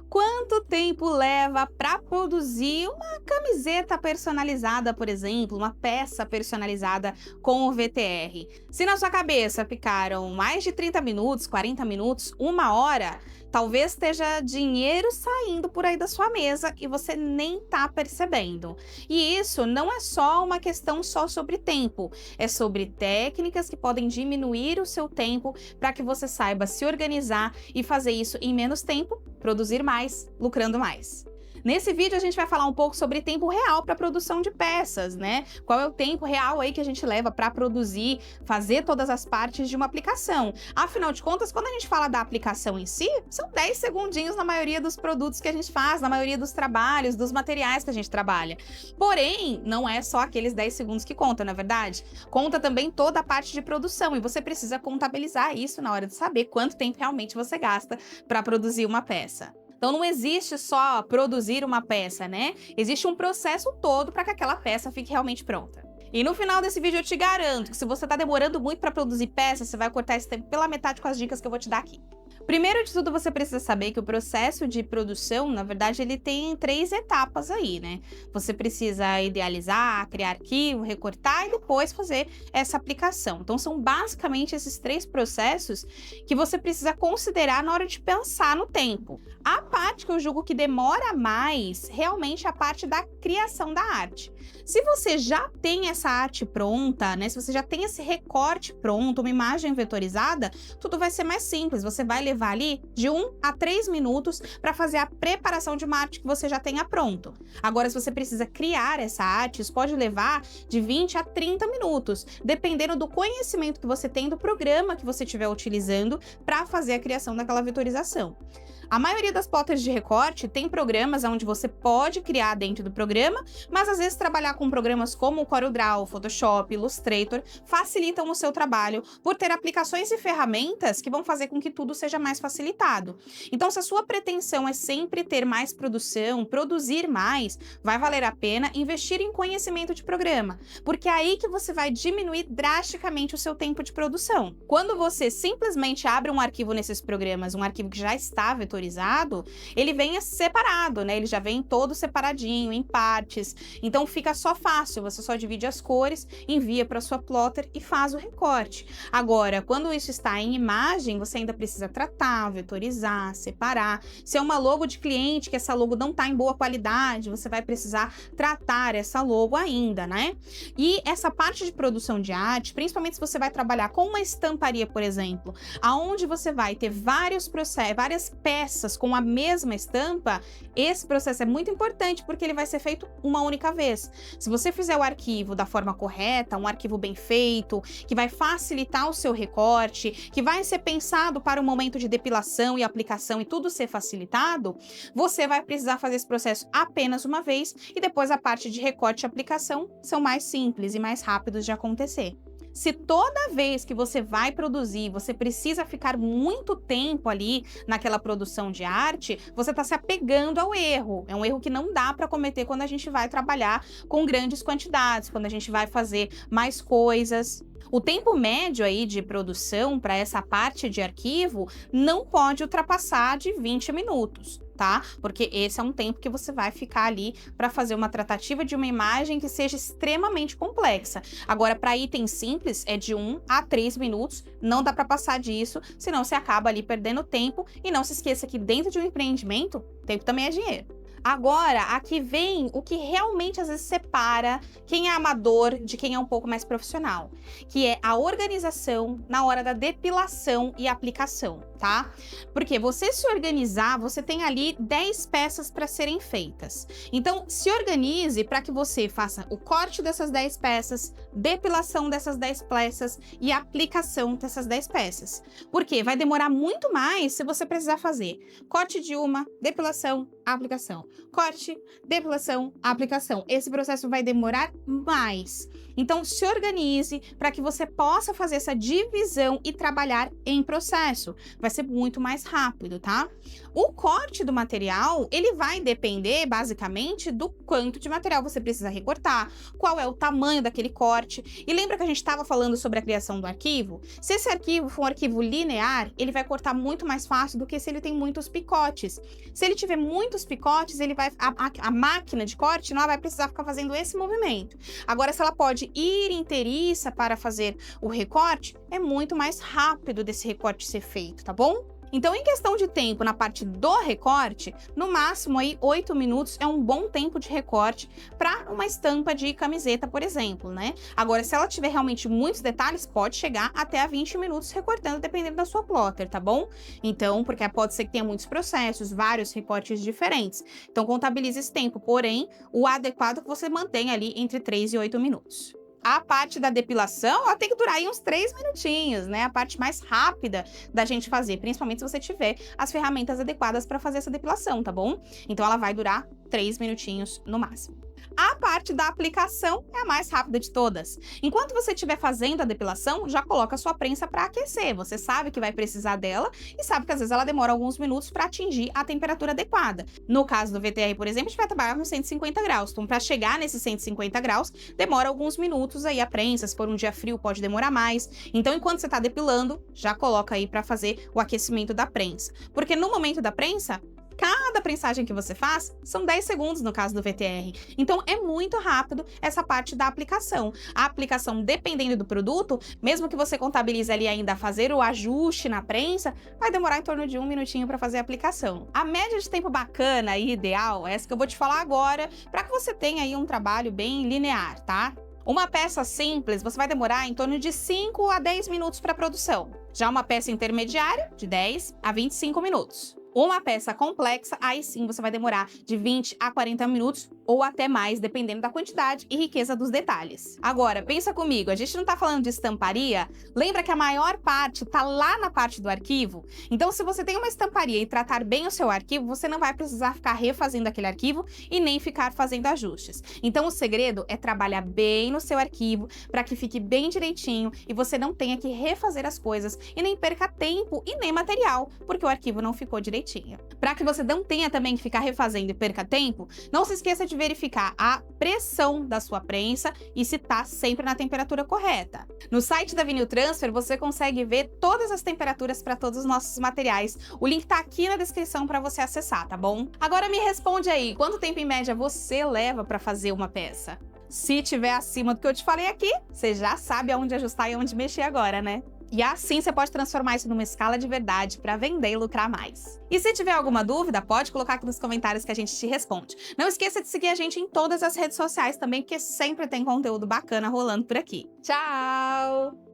Quanto tempo leva para produzir uma camiseta personalizada, por exemplo, uma peça personalizada com o VTR? Se na sua cabeça ficaram mais de 30 minutos, 40 minutos, 1 hora, talvez esteja dinheiro saindo por aí da sua mesa e você nem tá percebendo. E isso não é só uma questão só sobre tempo, é sobre técnicas que podem diminuir o seu tempo para que você saiba se organizar e fazer isso em menos tempo, produzir mais, lucrando mais. Nesse vídeo a gente vai falar um pouco sobre tempo real para produção de peças, né? Qual é o tempo real aí que a gente leva para produzir, fazer todas as partes de uma aplicação. Afinal de contas, quando a gente fala da aplicação em si, são 10 segundinhos na maioria dos produtos que a gente faz, na maioria dos trabalhos, dos materiais que a gente trabalha. Porém, não é só aqueles 10 segundos que contam, na verdade. Conta também toda a parte de produção e você precisa contabilizar isso na hora de saber quanto tempo realmente você gasta para produzir uma peça. Então não existe só produzir uma peça, né? Existe um processo todo para que aquela peça fique realmente pronta. E no final desse vídeo eu te garanto que se você está demorando muito para produzir peças, você vai cortar esse tempo pela metade com as dicas que eu vou te dar aqui. Primeiro de tudo, você precisa saber que o processo de produção, na verdade, ele tem 3 etapas aí, né? Você precisa idealizar, criar arquivo, recortar e depois fazer essa aplicação. Então, são basicamente esses 3 processos que você precisa considerar na hora de pensar no tempo. A parte que eu julgo que demora mais, realmente, é a parte da criação da arte. Se você já tem essa arte pronta, né? Se você já tem esse recorte pronto, uma imagem vetorizada, tudo vai ser mais simples. Você vai levar ali de 1 a 3 minutos para fazer a preparação de uma arte que você já tenha pronto. Agora, se você precisa criar essa arte, isso pode levar de 20 a 30 minutos, dependendo do conhecimento que você tem do programa que você estiver utilizando para fazer a criação daquela vetorização. A maioria das plotters de recorte tem programas onde você pode criar dentro do programa, mas às vezes trabalhar com programas como o CorelDRAW, Photoshop, Illustrator facilitam o seu trabalho por ter aplicações e ferramentas que vão fazer com que tudo seja mais facilitado. Então, se a sua pretensão é sempre ter mais produção, produzir mais, vai valer a pena investir em conhecimento de programa, porque é aí que você vai diminuir drasticamente o seu tempo de produção. Quando você simplesmente abre um arquivo nesses programas, um arquivo que já está vetorizado, ele vem separado, né? Ele já vem todo separadinho, em partes. Então fica só fácil, você só divide as cores, envia para sua plotter e faz o recorte. Agora, quando isso está em imagem, você ainda precisa tratar, vetorizar, separar. Se é uma logo de cliente, que essa logo não está em boa qualidade, você vai precisar tratar essa logo ainda, né? E essa parte de produção de arte, principalmente se você vai trabalhar com uma estamparia, por exemplo, aonde você vai ter vários processos, várias peças com a mesma estampa, esse processo é muito importante porque ele vai ser feito uma única vez. Se você fizer o arquivo da forma correta, um arquivo bem feito, que vai facilitar o seu recorte, que vai ser pensado para o momento de depilação e aplicação e tudo ser facilitado, você vai precisar fazer esse processo apenas uma vez e depois a parte de recorte e aplicação são mais simples e mais rápidos de acontecer. Se toda vez que você vai produzir, você precisa ficar muito tempo ali naquela produção de arte, você está se apegando ao erro. É um erro que não dá para cometer quando a gente vai trabalhar com grandes quantidades, quando a gente vai fazer mais coisas. O tempo médio aí de produção para essa parte de arquivo não pode ultrapassar de 20 minutos. Tá? Porque esse é um tempo que você vai ficar ali para fazer uma tratativa de uma imagem que seja extremamente complexa. Agora, para itens simples, é de 1 a 3 minutos, não dá para passar disso, senão você acaba ali perdendo tempo. E não se esqueça que dentro de um empreendimento, tempo também é dinheiro. Agora, aqui vem o que realmente às vezes separa quem é amador de quem é um pouco mais profissional, que é a organização na hora da depilação e aplicação, tá? Porque você se organizar, você tem ali 10 peças para serem feitas. Então, se organize para que você faça o corte dessas 10 peças, depilação dessas 10 peças e aplicação dessas 10 peças. Porque vai demorar muito mais se você precisar fazer corte de uma, depilação, aplicação. Corte, depilação, aplicação. Esse processo vai demorar mais. Então, se organize para que você possa fazer essa divisão e trabalhar em processo. Vai ser muito mais rápido, tá? O corte do material, ele vai depender, basicamente, do quanto de material você precisa recortar, qual é o tamanho daquele corte. E lembra que a gente estava falando sobre a criação do arquivo? Se esse arquivo for um arquivo linear, ele vai cortar muito mais fácil do que se ele tem muitos picotes. Se ele tiver muitos picotes, a máquina de corte não vai precisar ficar fazendo esse movimento. Agora, se ela pode ir inteiriça para fazer o recorte, é muito mais rápido desse recorte ser feito, tá bom? Então, em questão de tempo, na parte do recorte, no máximo aí 8 minutos é um bom tempo de recorte para uma estampa de camiseta, por exemplo, né? Agora, se ela tiver realmente muitos detalhes, pode chegar até a 20 minutos recortando, dependendo da sua plotter, tá bom? Então, porque pode ser que tenha muitos processos, vários recortes diferentes. Então, contabilize esse tempo, porém, o adequado é que você mantenha ali entre 3 e 8 minutos. A parte da depilação, ela tem que durar aí uns 3 minutinhos, né? A parte mais rápida da gente fazer, principalmente se você tiver as ferramentas adequadas para fazer essa depilação, tá bom? Então ela vai durar 3 minutinhos no máximo. A parte da aplicação é a mais rápida de todas. Enquanto você estiver fazendo a depilação, já coloca a sua prensa para aquecer. Você sabe que vai precisar dela e sabe que às vezes ela demora alguns minutos para atingir a temperatura adequada. No caso do VTR, por exemplo, a gente vai trabalhar com 150 graus. Então, para chegar nesses 150 graus, demora alguns minutos aí a prensa. Se for um dia frio, pode demorar mais. Então, enquanto você está depilando, já coloca aí para fazer o aquecimento da prensa. Porque no momento da prensa, cada prensagem que você faz são 10 segundos no caso do VTR. Então, é muito rápido essa parte da aplicação. A aplicação, dependendo do produto, mesmo que você contabilize ali ainda fazer o ajuste na prensa, vai demorar em torno de 1 minutinho para fazer a aplicação. A média de tempo bacana e ideal é essa que eu vou te falar agora, para que você tenha aí um trabalho bem linear, tá? Uma peça simples, você vai demorar em torno de 5 a 10 minutos para produção. Já uma peça intermediária, de 10 a 25 minutos. Uma peça complexa, aí sim você vai demorar de 20 a 40 minutos ou até mais, dependendo da quantidade e riqueza dos detalhes. Agora, pensa comigo, a gente não tá falando de estamparia? Lembra que a maior parte tá lá na parte do arquivo? Então, se você tem uma estamparia e tratar bem o seu arquivo, você não vai precisar ficar refazendo aquele arquivo e nem ficar fazendo ajustes. Então, o segredo é trabalhar bem no seu arquivo para que fique bem direitinho e você não tenha que refazer as coisas e nem perca tempo e nem material, porque o arquivo não ficou direitinho. Para que você não tenha também que ficar refazendo e perca tempo, não se esqueça de verificar a pressão da sua prensa e se está sempre na temperatura correta. No site da Vinil Transfer você consegue ver todas as temperaturas para todos os nossos materiais. O link está aqui na descrição para você acessar, tá bom? Agora me responde aí, quanto tempo em média você leva para fazer uma peça? Se tiver acima do que eu te falei aqui, você já sabe aonde ajustar e onde mexer agora, né? E assim você pode transformar isso numa escala de verdade para vender e lucrar mais. E se tiver alguma dúvida, pode colocar aqui nos comentários que a gente te responde. Não esqueça de seguir a gente em todas as redes sociais também, porque sempre tem conteúdo bacana rolando por aqui. Tchau!